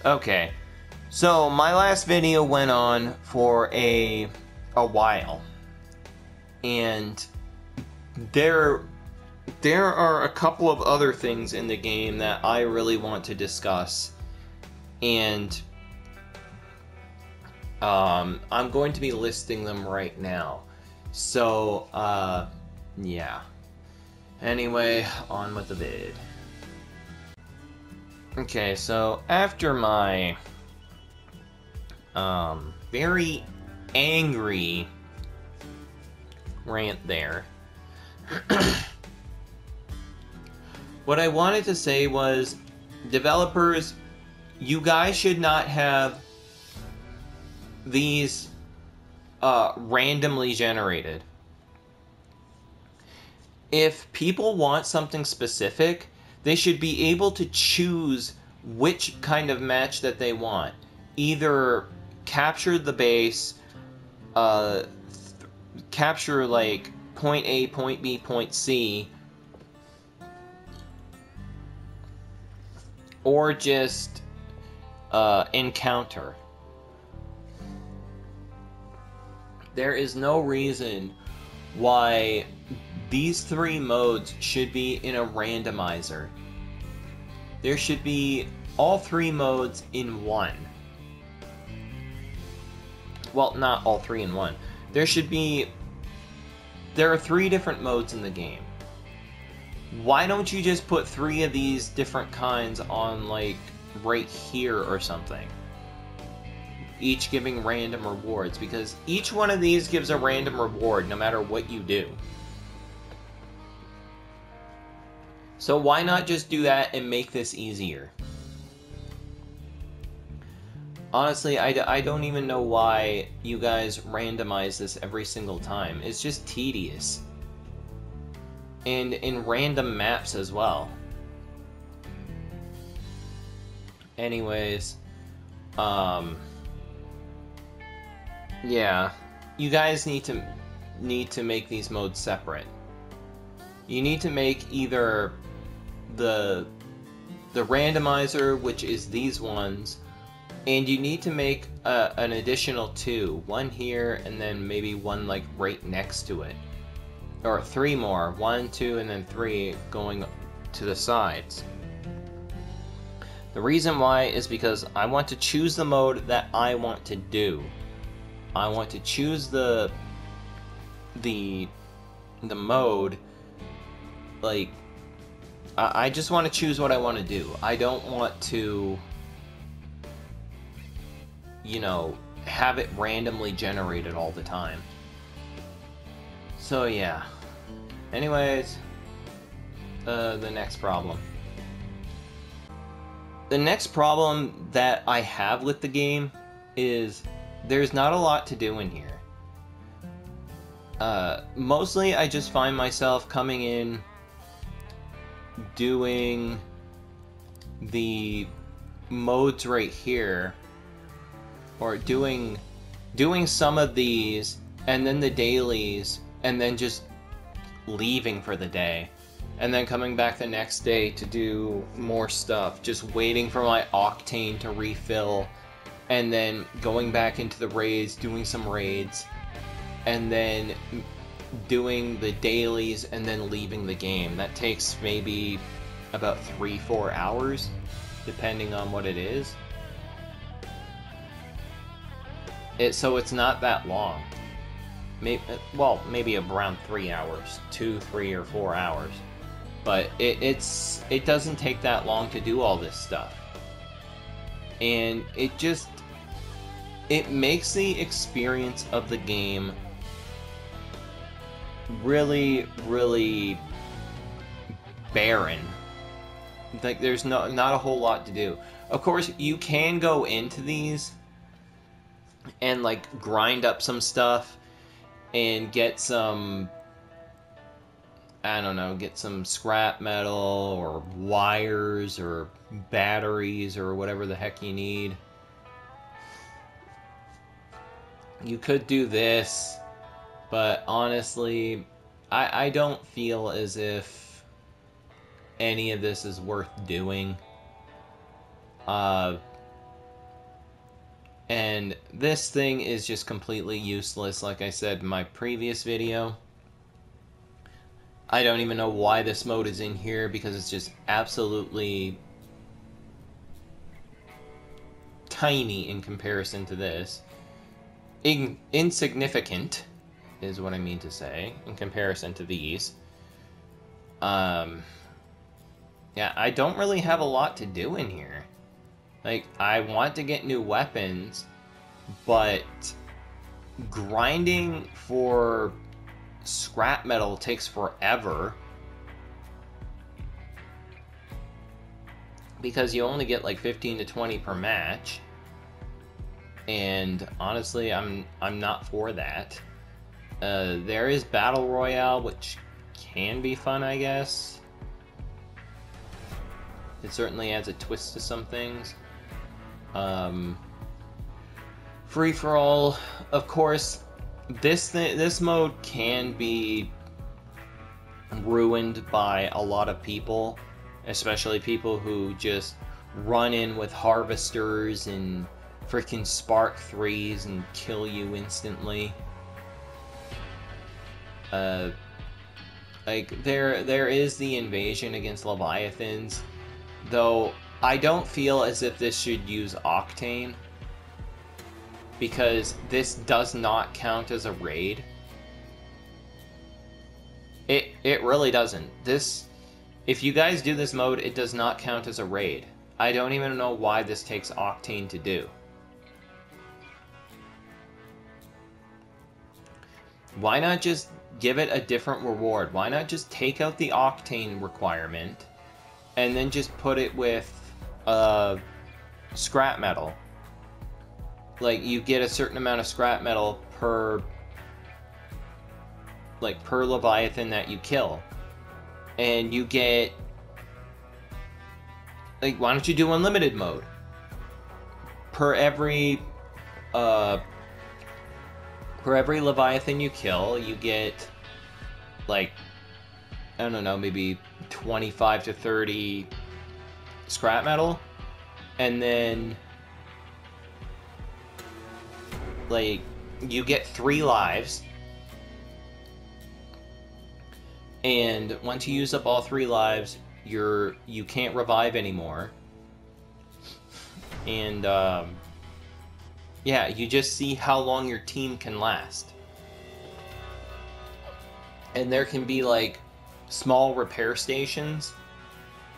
Okay, so my last video went on for a while, and there are a couple of other things in the game that I really want to discuss, and I'm going to be listing them right now. So, yeah. Anyway, on with the vid. Okay, so after my very angry rant there, what I wanted to say was, developers, you guys should not have these randomly generated. If people want something specific, they should be able to choose which kind of match that they want. Either capture the base, capture like point A, point B, point C, or just encounter. There is no reason why these three modes should be in a randomizer. There should be all three modes in one. Well, not all three in one. There are three different modes in the game. Why don't you just put three of these different kinds on, like, right here or something? Each giving random rewards, because each one of these gives a random reward no matter what you do. So why not just do that and make this easier? Honestly, I don't even know why you guys randomize this every single time. It's just tedious. And in random maps as well. Anyways, yeah, you guys need to make these modes separate. You need to make either the randomizer, which is these ones, and you need to make an additional two, one here and then maybe one like right next to it, or three more, 1, 2, and then 3 going to the sides. The reason why is because I want to choose the mode that I want to do. I want to choose the mode, like, I just want to choose what I want to do. I don't want to, you know, have it randomly generated all the time. So yeah. Anyways, the next problem. The next problem that I have with the game is there's not a lot to do in here. Mostly I just find myself coming in, doing the modes right here, or doing some of these, and then the dailies, and then just leaving for the day, and then coming back the next day to do more stuff, just waiting for my octane to refill, and then going back into the raids, doing some raids, and then doing the dailies, and then leaving the game. That takes maybe about 3-4 hours, depending on what it is. So it's not that long. Maybe around 3 hours, 2, 3, or 4 hours. But it doesn't take that long to do all this stuff. And it makes the experience of the game really, really barren. Like, there's not a whole lot to do. Of course, you can go into these and, like, grind up some stuff and get some, I don't know, get some scrap metal or wires or batteries or whatever the heck you need. You could do this, but honestly, I don't feel as if any of this is worth doing. And this thing is just completely useless, like I said in my previous video. I don't even know why this mode is in here, because it's just absolutely tiny in comparison to this. Insignificant is what I mean to say in comparison to these. Yeah, I don't really have a lot to do in here. Like, I want to get new weapons, but grinding for scrap metal takes forever. Because you only get like 15 to 20 per match. And honestly, I'm not for that. There is Battle Royale, which can be fun, I guess. It certainly adds a twist to some things. Free-for-all, of course, this mode can be ruined by a lot of people, especially people who just run in with harvesters and freaking spark 3s and kill you instantly. Like, there is the invasion against Leviathans, though I don't feel as if this should use Octane, because this does not count as a raid. It really doesn't. If you guys do this mode, it does not count as a raid. I don't even know why this takes Octane to do. Why not just give it a different reward? Why not just take out the Octane requirement and then just put it with scrap metal? Like, you get a certain amount of scrap metal per Leviathan that you kill. And you get, like, why don't you do unlimited mode? Per every Leviathan you kill, you get, like, I don't know, maybe 25 to 30 scrap metal. And then, like, you get 3 lives. And once you use up all 3 lives, you can't revive anymore. And, yeah, you just see how long your team can last. And there can be, like, small repair stations,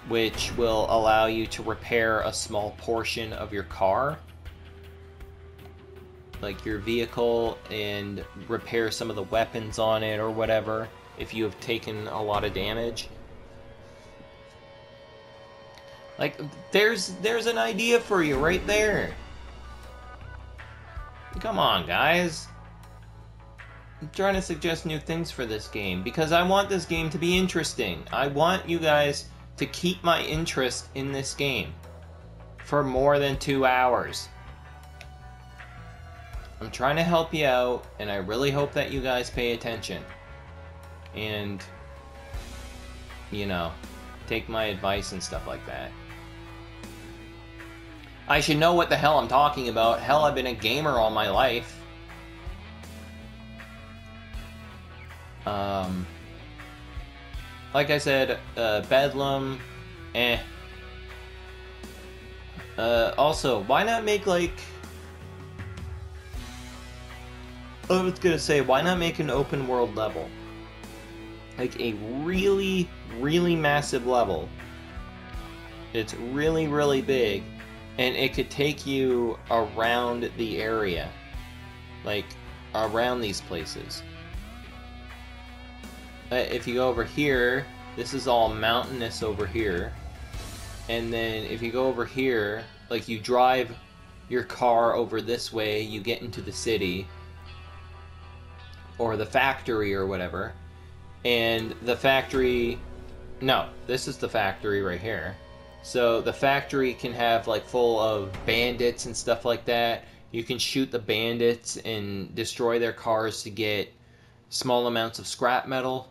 which will allow you to repair a small portion of your car, like your vehicle, and repair some of the weapons on it or whatever, if you have taken a lot of damage. Like, there's an idea for you right there. Come on, guys. I'm trying to suggest new things for this game, because I want this game to be interesting. I want you guys to keep my interest in this game for more than 2 hours. I'm trying to help you out, and I really hope that you guys pay attention. And, you know, take my advice and stuff like that. I should know what the hell I'm talking about. Hell, I've been a gamer all my life. Like I said, Bedlam, also, why not make, like, I was gonna say, why not make an open world level? Like a really, really massive level. It's really, really big, and it could take you around the area. Like, around these places. If you go over here, this is all mountainous over here. And then if you go over here, like, you drive your car over this way, you get into the city, or the factory or whatever. And the factory, no, this is the factory right here. So the factory can have, like, full of bandits and stuff like that. You can shoot the bandits and destroy their cars to get small amounts of scrap metal.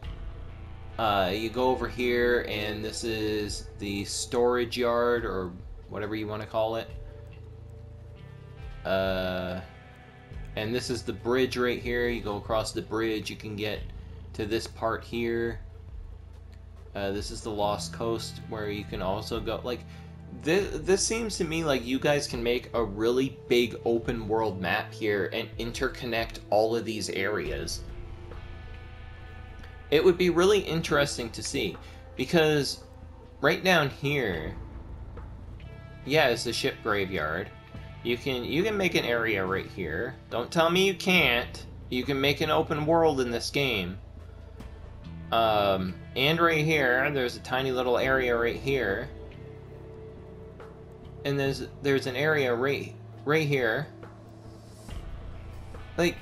You go over here, and this is the storage yard, or whatever you want to call it. And this is the bridge right here. You go across the bridge, you can get to this part here. This is the Lost Coast, where you can also go. Like, this seems to me like you guys can make a really big open world map here and interconnect all of these areas. It would be really interesting to see, because right down here, yeah, it's the ship graveyard. You can make an area right here. Don't tell me you can't. You can make an open world in this game. And right here, there's a tiny little area right here. And there's an area right here. Like,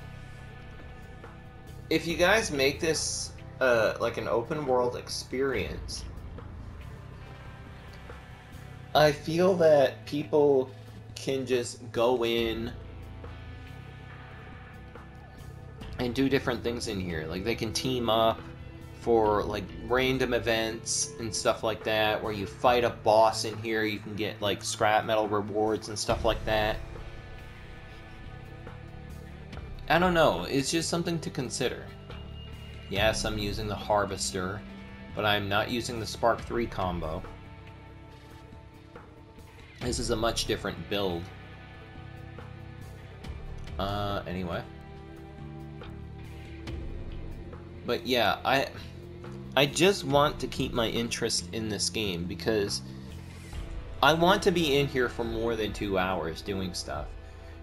if you guys make this like an open world experience, I feel that people can just go in and do different things in here. Like, they can team up for like random events and stuff like that, where you fight a boss in here, you can get like scrap metal rewards and stuff like that. I don't know, it's just something to consider. Yes, I'm using the Harvester, but I'm not using the Spark 3 combo. This is a much different build. Anyway. But yeah, I just want to keep my interest in this game, because I want to be in here for more than 2 hours doing stuff.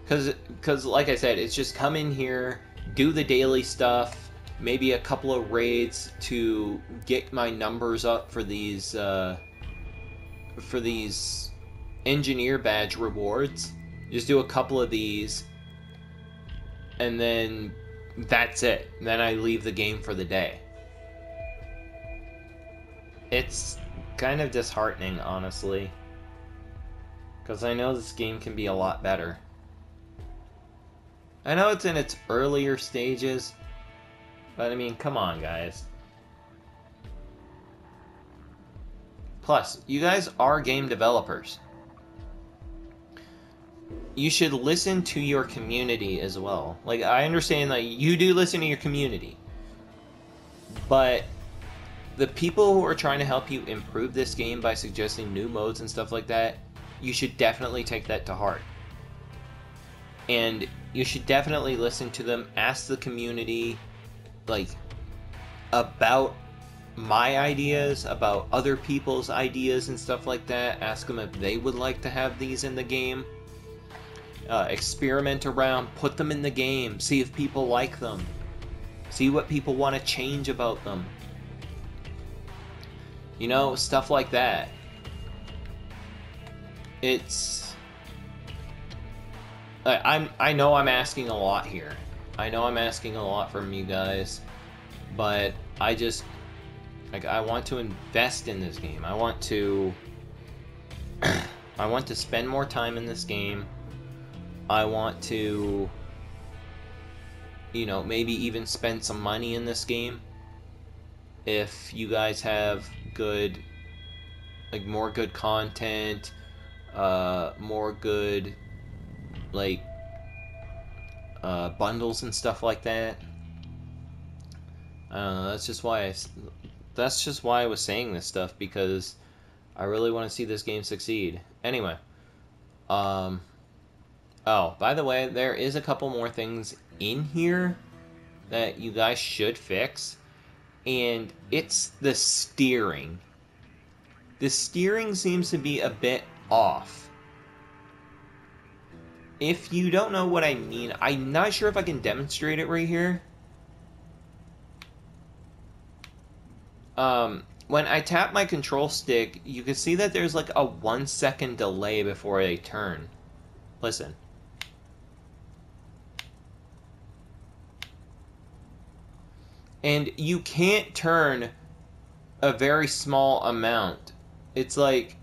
Because like I said, it's just come in here, do the daily stuff, maybe a couple of raids to get my numbers up for these engineer badge rewards. Just do a couple of these, and then that's it. Then I leave the game for the day. It's kind of disheartening, honestly, because I know this game can be a lot better. I know it's in its earlier stages, but I mean, come on, guys. Plus, you guys are game developers. You should listen to your community as well. Like, I understand that you do listen to your community, but the people who are trying to help you improve this game by suggesting new modes and stuff like that, you should definitely take that to heart. And you should definitely listen to them, ask the community, like, about my ideas, about other people's ideas and stuff like that. Ask them if they would like to have these in the game. Experiment around, put them in the game, see if people like them. See what people want to change about them. You know, stuff like that. It's... I know I'm asking a lot here. I know I'm asking a lot from you guys, but I just... like, I want to invest in this game. I want to... I want to spend more time in this game. I want to... you know, maybe even spend some money in this game. If you guys have good... like, more good content, more good, like, bundles and stuff like that. I don't know, that's just why I was saying this stuff, because I really want to see this game succeed. Anyway, oh, by the way, there is a couple more things in here that you guys should fix, and it's the steering. The steering seems to be a bit off. If you don't know what I mean, I'm not sure if I can demonstrate it right here. When I tap my control stick, you can see that there's like a 1 second delay before they turn. Listen. And you can't turn a very small amount. It's like,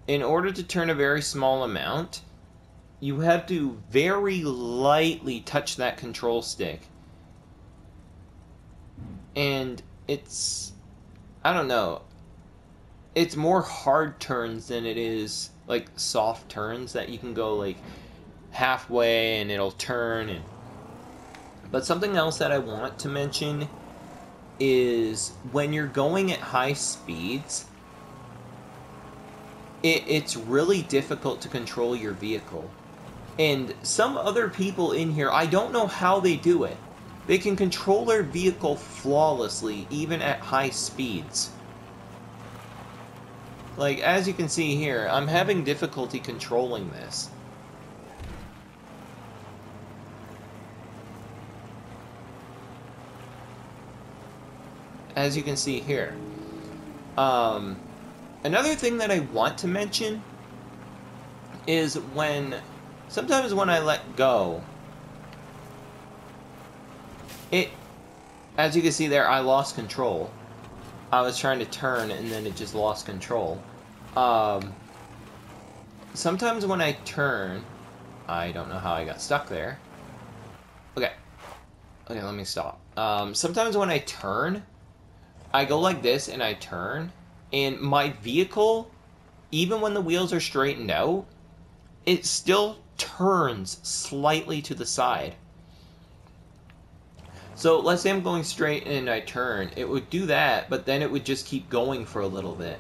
in order to turn a very small amount, you have to very lightly touch that control stick. And it's... I don't know. It's more hard turns than it is, like, soft turns that you can go, like, halfway and it'll turn. But something else that I want to mention is when you're going at high speeds, it's really difficult to control your vehicle. And some other people in here, I don't know how they do it. They can control their vehicle flawlessly, even at high speeds. Like, as you can see here, I'm having difficulty controlling this. As you can see here. Another thing that I want to mention is sometimes when I let go, as you can see there, I lost control. I was trying to turn and then it just lost control. Sometimes when I turn, I don't know how I got stuck there. Okay, let me stop. Sometimes when I turn, I go like this and I turn, and my vehicle, even when the wheels are straightened out, it still turns slightly to the side. So let's say I'm going straight and I turn, it would do that, but then it would just keep going for a little bit.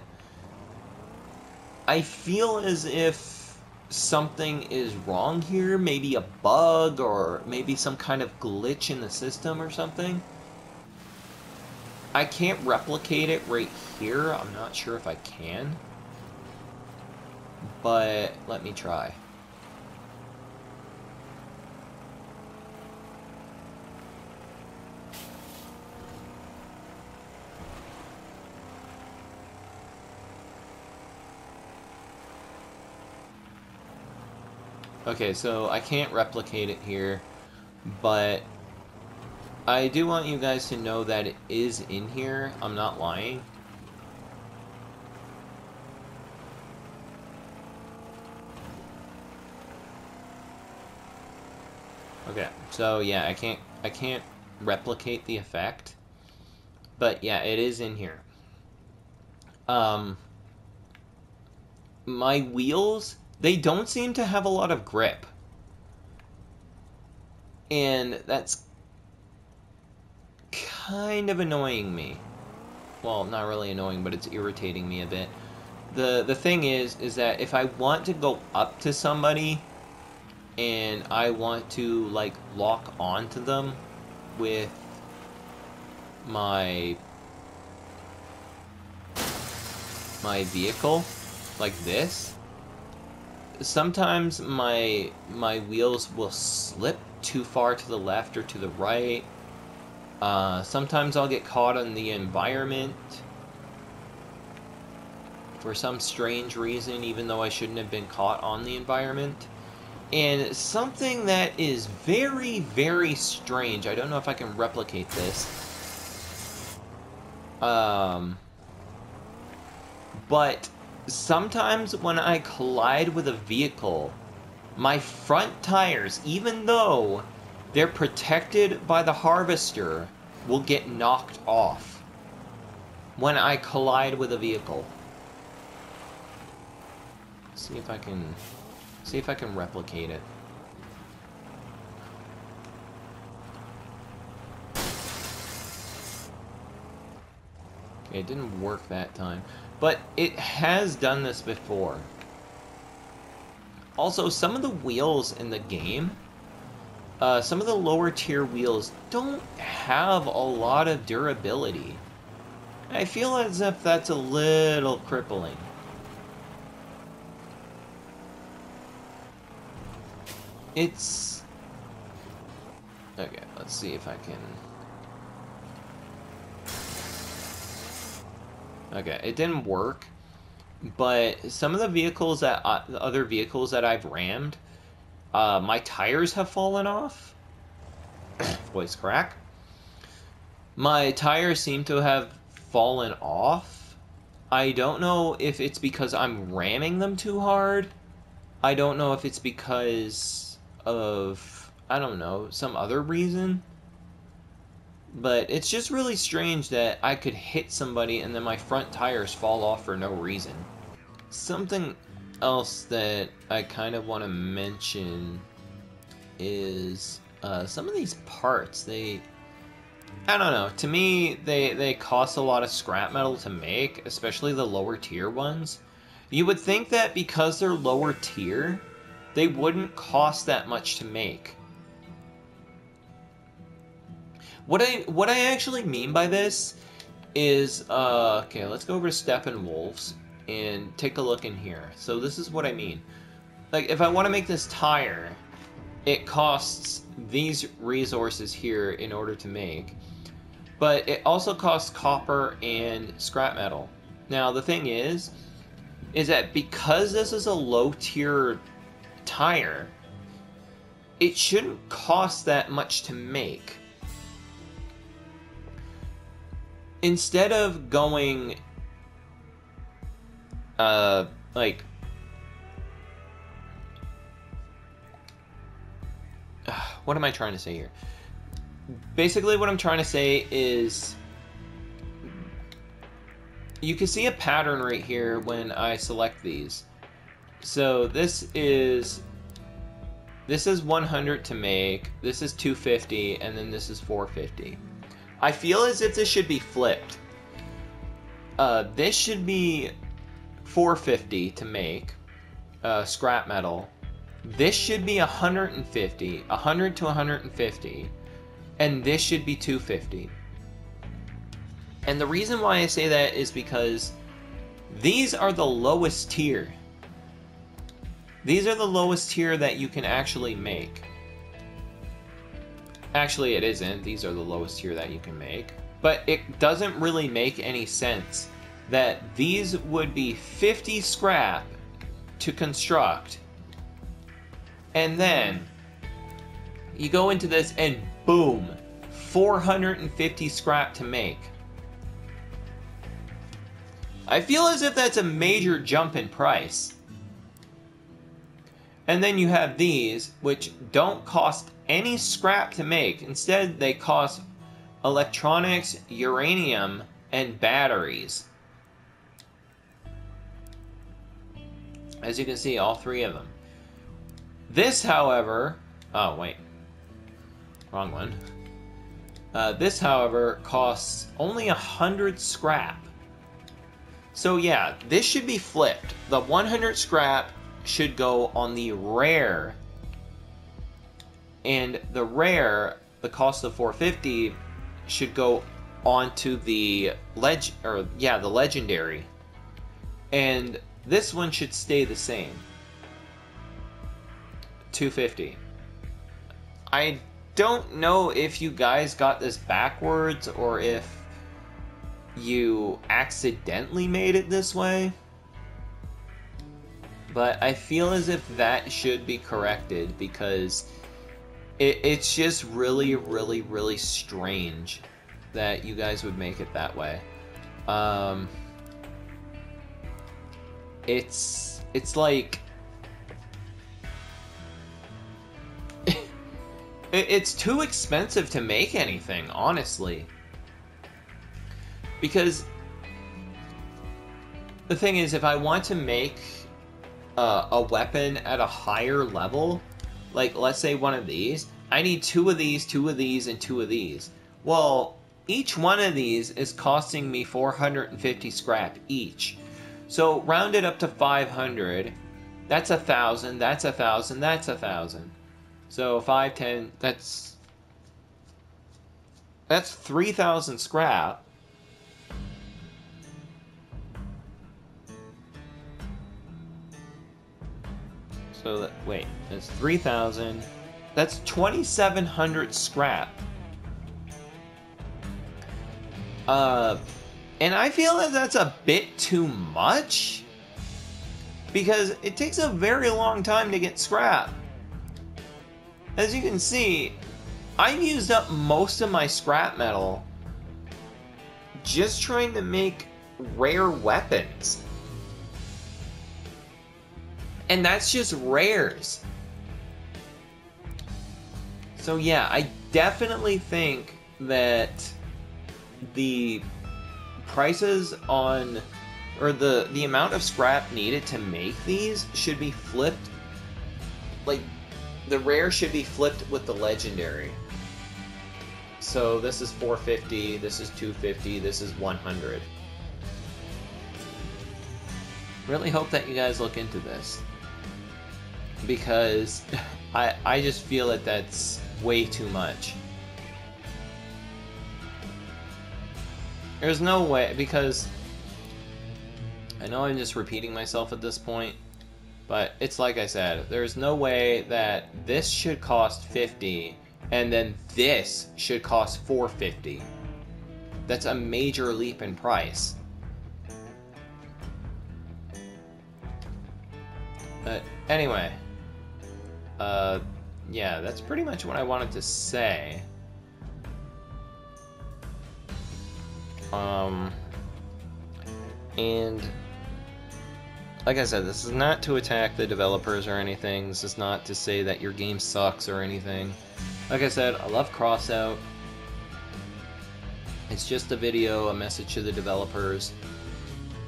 I feel as if something is wrong here, maybe a bug or maybe some kind of glitch in the system or something. I can't replicate it right here. I'm not sure if I can. But let me try. Okay, so I can't replicate it here, but I do want you guys to know that it is in here. I'm not lying. Okay, so yeah, I can't replicate the effect, but yeah, it is in here. My wheels, they don't seem to have a lot of grip, and that's kind of annoying me. Well, not really annoying, but it's irritating me a bit. The thing is that if I want to go up to somebody and I want to like lock onto them with my vehicle like this, sometimes my wheels will slip too far to the left or to the right. Sometimes I'll get caught on the environment for some strange reason, even though I shouldn't have been caught on the environment. And something that is very, very strange, I don't know if I can replicate this, but sometimes when I collide with a vehicle, my front tires, even though they're protected by the harvester, will get knocked off when I collide with a vehicle. See if I can replicate it. Okay, it didn't work that time, but it has done this before. Also, some of the wheels in the game, some of the lower tier wheels don't have a lot of durability. I feel as if that's a little crippling. It's... Okay, let's see if I can... Okay, it didn't work, but some of the vehicles that... the other vehicles that I've rammed, my tires have fallen off. Voice crack. My tires seem to have fallen off. I don't know if it's because I'm ramming them too hard. I don't know if it's because of, I don't know, some other reason. But it's just really strange that I could hit somebody and then my front tires fall off for no reason. Something else that I kind of want to mention is some of these parts, I don't know, to me, they cost a lot of scrap metal to make, especially the lower tier ones. You would think that because they're lower tier, they wouldn't cost that much to make. What I actually mean by this is, okay, let's go over to Steppenwolf's and take a look in here. So this is what I mean. Like, if I want to make this tire, it costs these resources here in order to make. But it also costs copper and scrap metal. Now, the thing is that because this is a low-tier tire, it shouldn't cost that much to make. Instead of going, like, what am I trying to say here? Basically, what I'm trying to say is, you can see a pattern right here when I select these. So this is 100 to make, this is 250, and then this is 450. I feel as if this should be flipped. This should be 450 to make scrap metal. This should be 150, 100 to 150, and this should be 250. And the reason why I say that is because these are the lowest tier. These are the lowest tier that you can actually make. Actually, it isn't. These are the lowest tier that you can make. But it doesn't really make any sense that these would be 50 scrap to construct. And then you go into this and boom, 450 scrap to make. I feel as if that's a major jump in price. And then you have these, which don't cost any scrap to make. Instead, they cost electronics, uranium, and batteries. As you can see, all three of them. This, however... Oh, wait. Wrong one. This, however, costs only 100 scrap. So yeah, this should be flipped. The 100 scrap should go on the rare, and the rare, the cost of 450, should go onto the the legendary, and this one should stay the same, 250. I don't know if you guys got this backwards or if you accidentally made it this way, but I feel as if that should be corrected because it's just really, really, really strange that you guys would make it that way. It's like it's too expensive to make anything, honestly. Because the thing is, if I want to make a weapon at a higher level, like let's say one of these, I need 2 of these, 2 of these, and 2 of these. Well, each one of these is costing me 450 scrap each. So round it up to 500. That's 1,000. That's 1,000. That's 1,000. So 5, 10. That's 3,000 scrap. So wait, that's 3,000. That's 2,700 scrap. And I feel that that's a bit too much, because it takes a very long time to get scrap. As you can see, I've used up most of my scrap metal just trying to make rare weapons. And that's just rares. So yeah, I definitely think that the prices on, or the amount of scrap needed to make these should be flipped, like, the rare should be flipped with the legendary. So this is 450, this is 250, this is 100. Really hope that you guys look into this, because I just feel that that's way too much. There's no way, because I know I'm just repeating myself at this point, but it's like I said, there's no way that this should cost 50 and then this should cost 450. That's a major leap in price. But anyway, yeah, that's pretty much what I wanted to say. And like I said, this is not to attack the developers or anything. This is not to say that your game sucks or anything. Like I said, I love Crossout. It's just a video, a message to the developers,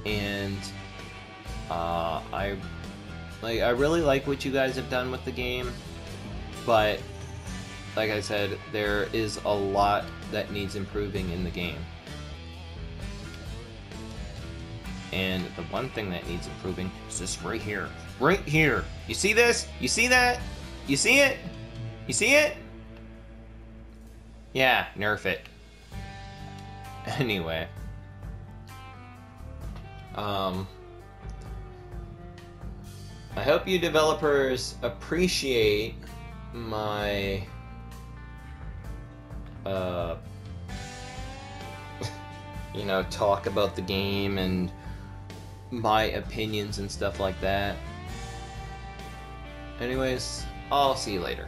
and I really like what you guys have done with the game, but like I said, there is a lot that needs improving in the game. And the one thing that needs improving is this right here. Right here! You see this? You see that? You see it? You see it? Yeah, nerf it. Anyway. I hope you developers appreciate my you know, talk about the game and my opinions and stuff like that. Anyways, I'll see you later.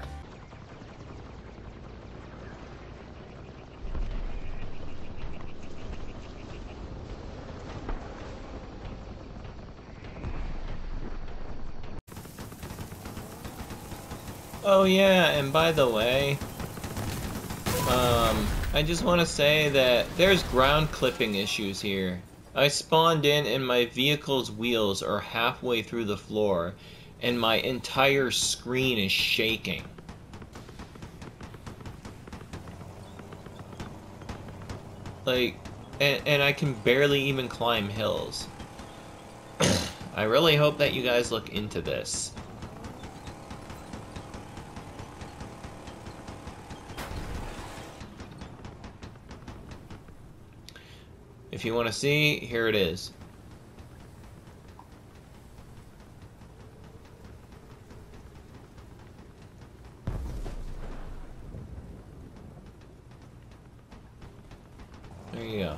Oh yeah, and by the way, I just want to say that there's ground clipping issues here. I spawned in and my vehicle's wheels are halfway through the floor, and my entire screen is shaking. Like, and I can barely even climb hills. I really hope that you guys look into this. If you want to see, here it is. There you go.